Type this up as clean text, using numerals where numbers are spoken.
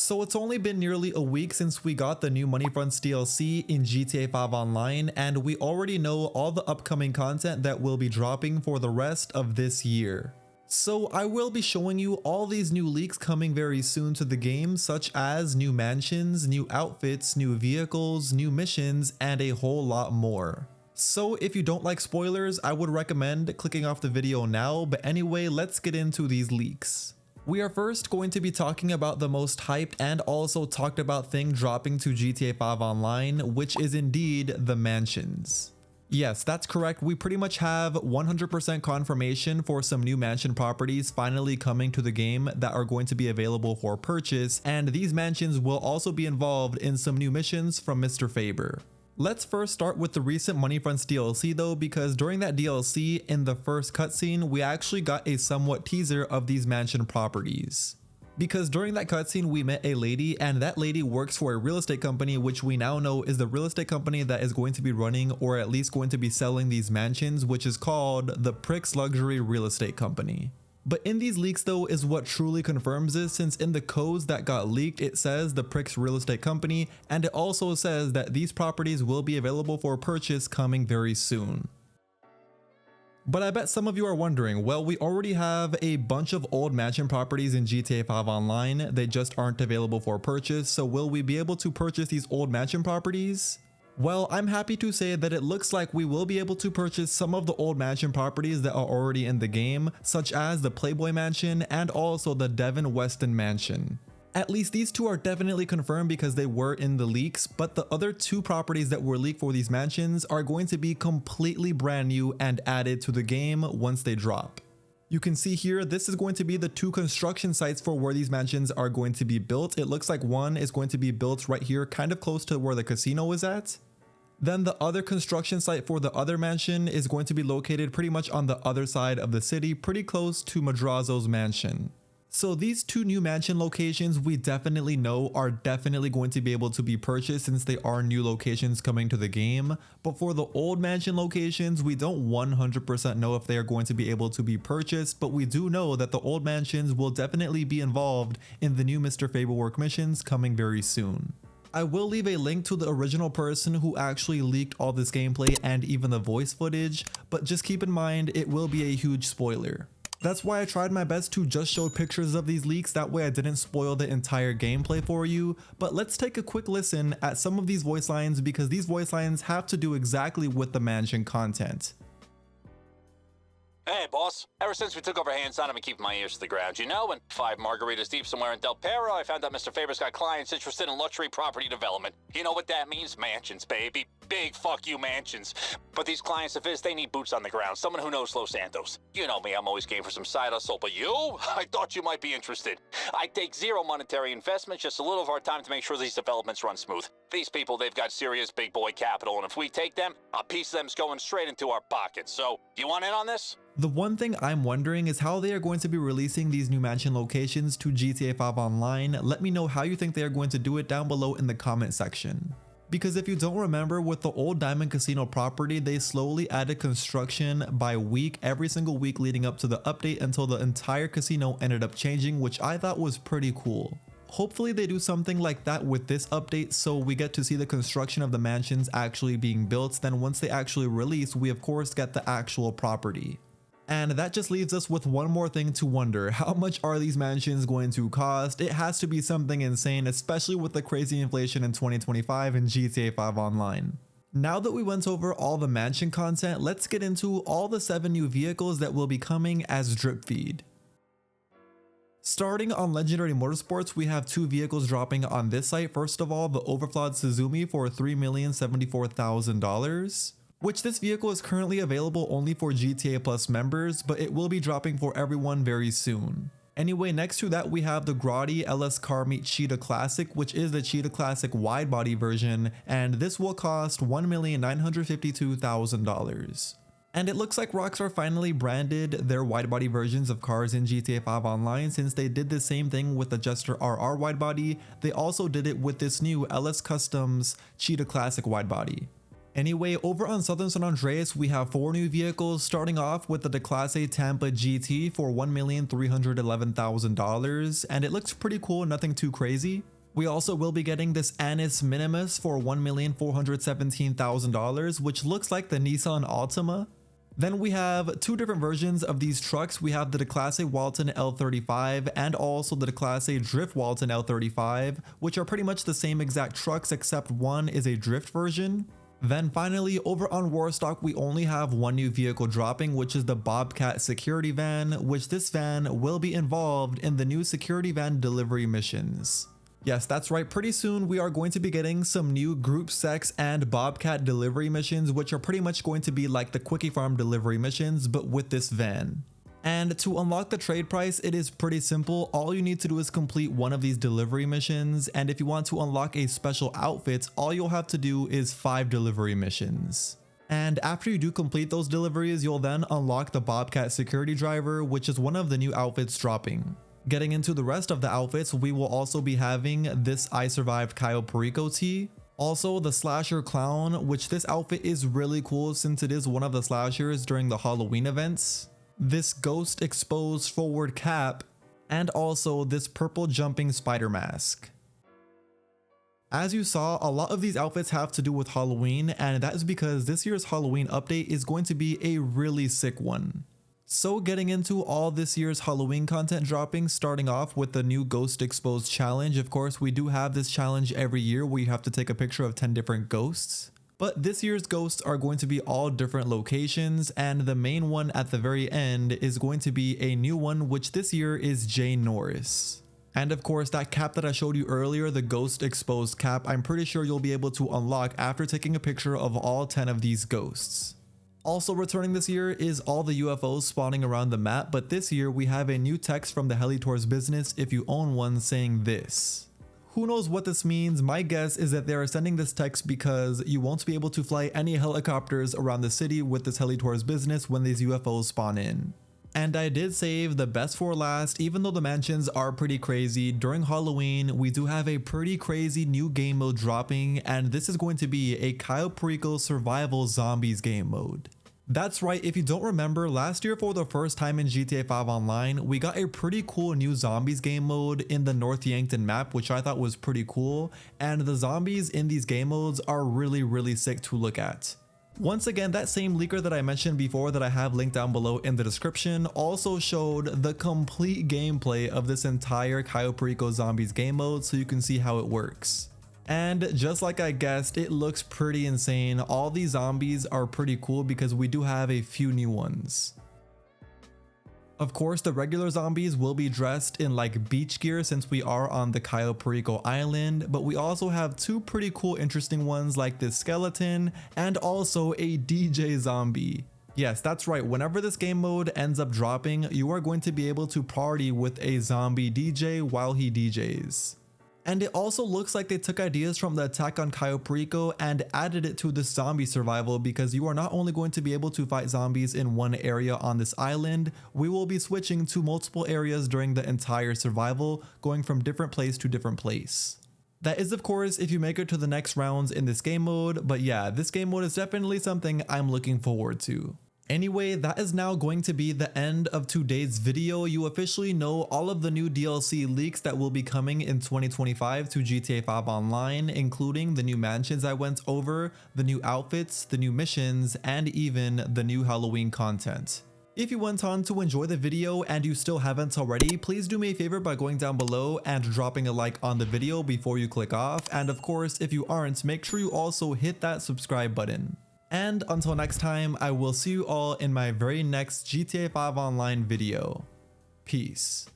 So it's only been nearly a week since we got the new Money Fronts DLC in GTA 5 Online, and we already know all the upcoming content that will be dropping for the rest of this year. So I will be showing you all these new leaks coming very soon to the game, such as new mansions, new outfits, new vehicles, new missions, and a whole lot more. So if you don't like spoilers, I would recommend clicking off the video now, but anyway, let's get into these leaks. We are first going to be talking about the most hyped and also talked about thing dropping to GTA 5 Online, which is indeed the mansions. Yes, that's correct. We pretty much have 100% confirmation for some new mansion properties finally coming to the game that are going to be available for purchase, and these mansions will also be involved in some new missions from Mr. Faber. Let's first start with the recent Money Fronts DLC though, because during that DLC in the first cutscene, we actually got a somewhat teaser of these mansion properties. Because during that cutscene, we met a lady, and that lady works for a real estate company, which we now know is the real estate company that is going to be running or at least going to be selling these mansions, which is called the Pricks Luxury Real Estate Company. But in these leaks though is what truly confirms this, since in the codes that got leaked it says the Pricks Real Estate Company, and it also says that these properties will be available for purchase coming very soon. But I bet some of you are wondering, well, we already have a bunch of old mansion properties in GTA 5 Online, they just aren't available for purchase, so will we be able to purchase these old mansion properties? Well, I'm happy to say that it looks like we will be able to purchase some of the old mansion properties that are already in the game, such as the Playboy Mansion and also the Devin Weston Mansion. At least these two are definitely confirmed because they were in the leaks, but the other two properties that were leaked for these mansions are going to be completely brand new and added to the game once they drop. You can see here, this is going to be the two construction sites for where these mansions are going to be built. It looks like one is going to be built right here, kind of close to where the casino is at. Then the other construction site for the other mansion is going to be located pretty much on the other side of the city, pretty close to Madrazo's mansion. So these two new mansion locations we definitely know are definitely going to be able to be purchased since they are new locations coming to the game. But for the old mansion locations, we don't 100% know if they are going to be able to be purchased, but we do know that the old mansions will definitely be involved in the new Mr. Faber work missions coming very soon. I will leave a link to the original person who actually leaked all this gameplay and even the voice footage, but just keep in mind it will be a huge spoiler. That's why I tried my best to just show pictures of these leaks, that way I didn't spoil the entire gameplay for you. But let's take a quick listen at some of these voice lines, because these voice lines have to do exactly with the mansion content. Hey, boss. Ever since we took over hands on, I've been keeping my ears to the ground, you know? And 5 margaritas deep somewhere in Del Perro, I found out Mr. Faber's got clients interested in luxury property development. You know what that means? Mansions, baby. Big fuck you mansions. But these clients of his, they need boots on the ground. Someone who knows Los Santos. You know me, I'm always game for some side hustle. But you? I thought you might be interested. I take zero monetary investment, just a little of our time to make sure these developments run smooth. These people, they've got serious big boy capital, and if we take them, a piece of them's going straight into our pockets. So, you want in on this? The one thing I'm wondering is how they are going to be releasing these new mansion locations to GTA 5 Online. Let me know how you think they are going to do it down below in the comment section. Because if you don't remember, with the old Diamond Casino property, they slowly added construction by week, every single week leading up to the update until the entire casino ended up changing, which I thought was pretty cool. Hopefully they do something like that with this update, so we get to see the construction of the mansions actually being built. Then once they actually release, we of course get the actual property. And that just leaves us with one more thing to wonder. How much are these mansions going to cost? It has to be something insane, especially with the crazy inflation in 2025 in GTA 5 Online. Now that we went over all the mansion content, let's get into all the 7 new vehicles that will be coming as drip feed. Starting on Legendary Motorsports, we have 2 vehicles dropping on this site. First of all, the Overflawed Suzumi for $3,074,000. Which this vehicle is currently available only for GTA Plus members, but it will be dropping for everyone very soon. Anyway, next to that we have the Grotti LS Car Meet Cheetah Classic, which is the Cheetah Classic wide body version, and this will cost $1,952,000. And it looks like Rockstar finally branded their wide body versions of cars in GTA 5 Online, since they did the same thing with the Jester RR wide body. They also did it with this new LS Customs Cheetah Classic wide body. Anyway, over on Southern San Andreas, we have 4 new vehicles, starting off with the Declasse Tampa GT for $1,311,000, and it looks pretty cool, nothing too crazy. We also will be getting this Annus Minimus for $1,417,000, which looks like the Nissan Altima. Then we have two different versions of these trucks. We have the Declasse Walton L35 and also the Declasse Drift Walton L35, which are pretty much the same exact trucks except one is a drift version. Then finally, over on Warstock, we only have one new vehicle dropping, which is the Bobcat security van, which this van will be involved in the new security van delivery missions. Yes, that's right. Pretty soon we are going to be getting some new group sex and Bobcat delivery missions, which are pretty much going to be like the Quickie Farm delivery missions, but with this van. And to unlock the trade price, it is pretty simple. All you need to do is complete one of these delivery missions. And if you want to unlock a special outfit, all you'll have to do is 5 delivery missions. And after you do complete those deliveries, you'll then unlock the Bobcat security driver, which is one of the new outfits dropping. Getting into the rest of the outfits, we will also be having this I Survived Cayo Perico tee. Also the Slasher Clown, which this outfit is really cool since it is one of the slashers during the Halloween events. This Ghost Exposed Forward Cap, and also this purple jumping spider mask. As you saw, a lot of these outfits have to do with Halloween, and that is because this year's Halloween update is going to be a really sick one. So getting into all this year's Halloween content dropping, starting off with the new Ghost Exposed challenge. Of course, we do have this challenge every year where you have to take a picture of 10 different ghosts. But this year's ghosts are going to be all different locations, and the main one at the very end is going to be a new one, which this year is Jane Norris. And of course, that cap that I showed you earlier, the Ghost Exposed cap, I'm pretty sure you'll be able to unlock after taking a picture of all 10 of these ghosts. Also returning this year is all the UFOs spawning around the map, but this year we have a new text from the Helitours business if you own one saying this. Who knows what this means? My guess is that they are sending this text because you won't be able to fly any helicopters around the city with this Helitours business when these UFOs spawn in. And I did save the best for last. Even though the mansions are pretty crazy, during Halloween we do have a pretty crazy new game mode dropping, and this is going to be a Cayo Perico Survival Zombies game mode. That's right, if you don't remember, last year for the first time in GTA 5 Online, we got a pretty cool new zombies game mode in the North Yankton map, which I thought was pretty cool, and the zombies in these game modes are really sick to look at. Once again, that same leaker that I mentioned before that I have linked down below in the description also showed the complete gameplay of this entire Cayo Perico Zombies game mode so you can see how it works. And just like I guessed, it looks pretty insane. All these zombies are pretty cool because we do have a few new ones. Of course, the regular zombies will be dressed in like beach gear since we are on the Cayo Perico Island, but we also have two pretty cool interesting ones like this skeleton and also a DJ zombie. Yes, that's right, whenever this game mode ends up dropping, you are going to be able to party with a zombie DJ while he DJs. And it also looks like they took ideas from the attack on Cayo Perico and added it to this zombie survival, because you are not only going to be able to fight zombies in one area on this island, we will be switching to multiple areas during the entire survival, going from different place to different place. That is of course if you make it to the next rounds in this game mode, but yeah, this game mode is definitely something I'm looking forward to. Anyway, that is now going to be the end of today's video. You officially know all of the new DLC leaks that will be coming in 2025 to GTA 5 Online, including the new mansions I went over, the new outfits, the new missions, and even the new Halloween content. If you went on to enjoy the video and you still haven't already, please do me a favor by going down below and dropping a like on the video before you click off. And of course, if you aren't, make sure you also hit that subscribe button. And until next time, I will see you all in my very next GTA 5 Online video. Peace.